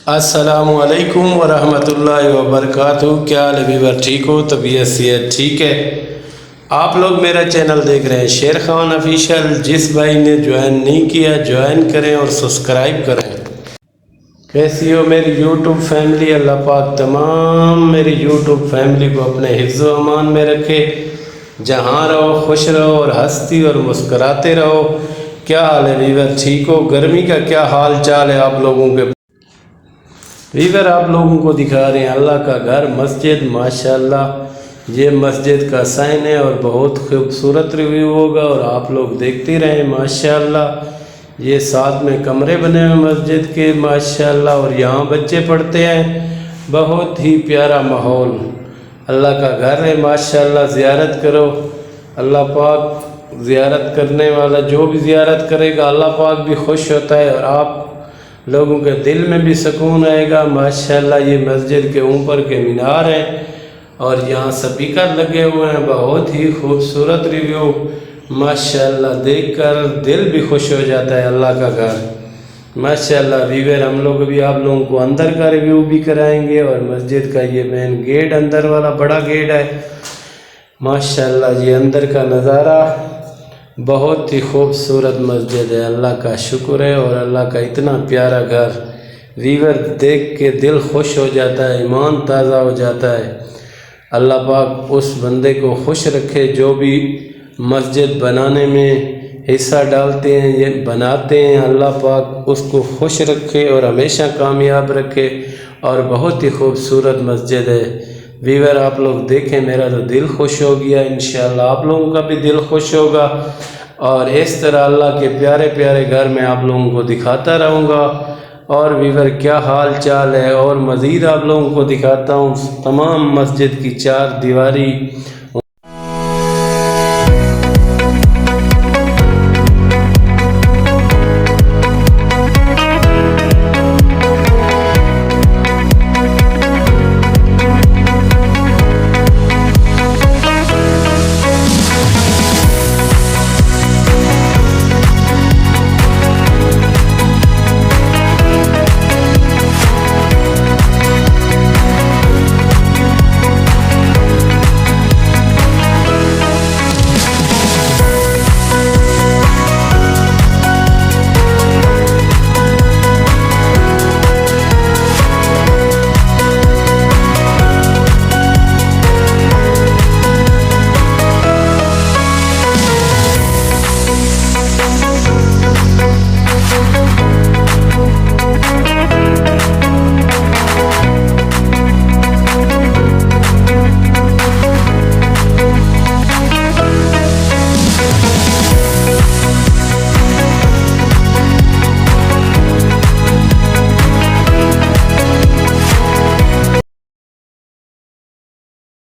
अस्सलामुअलैकुम वरहमतुल्लाहि वबरकातुहू। क्या हाल है वीवर, ठीक हो? तबीयत सेहत ठीक है? आप लोग मेरा चैनल देख रहे हैं शेर खान ऑफिशियल। जिस भाई ने ज्वाइन नहीं किया ज्वाइन करें और सब्सक्राइब करें। कैसी हो मेरी यूट्यूब फैमिली? अल्लाह पाक तमाम मेरी यूट्यूब फैमिली को अपने हिफ्ज़ व अमान में रखे। जहाँ रहो खुश रहो और हंसती और मुस्कराते रहो। क्या हाल है वीवर, ठीक हो? गर्मी का क्या हाल चाल है आप लोगों के? वीवर आप लोगों को दिखा रहे हैं अल्लाह का घर, मस्जिद। माशाल्लाह ये मस्जिद का साइन है और बहुत खूबसूरत रिव्यू होगा और आप लोग देखते रहें। माशाल्लाह ये साथ में कमरे बने हुए मस्जिद के माशाल्लाह, और यहाँ बच्चे पढ़ते हैं। बहुत ही प्यारा माहौल, अल्लाह का घर है माशाल्लाह। ज़ियारत करो, अल्लाह पाक ज़ियारत करने वाला जो भी ज़ियारत करेगा अल्लाह पाक भी खुश होता है और आप लोगों के दिल में भी सुकून आएगा। माशाल्लाह ये मस्जिद के ऊपर के मीनार हैं और यहाँ स्पीकर लगे हुए हैं। बहुत ही खूबसूरत रिव्यू माशाल्लाह, देखकर दिल भी खुश हो जाता है। अल्लाह का घर माशाल्लाह। वीवर हम लोग भी आप लोगों को अंदर का रिव्यू भी कराएंगे और मस्जिद का ये मेन गेट, अंदर वाला बड़ा गेट है माशाल्लाह। ये अंदर का नज़ारा बहुत ही खूबसूरत मस्जिद है। अल्लाह का शुक्र है और अल्लाह का इतना प्यारा घर वीवर देख के दिल खुश हो जाता है, ईमान ताज़ा हो जाता है। अल्लाह पाक उस बंदे को खुश रखे जो भी मस्जिद बनाने में हिस्सा डालते हैं, ये बनाते हैं। अल्लाह पाक उसको खुश रखे और हमेशा कामयाब रखे। और बहुत ही खूबसूरत मस्जिद है वीवर, आप लोग देखें, मेरा तो दिल खुश हो गया। इंशाअल्लाह आप लोगों का भी दिल खुश होगा और इस तरह अल्लाह के प्यारे प्यारे घर में आप लोगों को दिखाता रहूँगा। और वीवर क्या हाल चाल है, और मज़ीद आप लोगों को दिखाता हूँ तमाम मस्जिद की चार दीवारी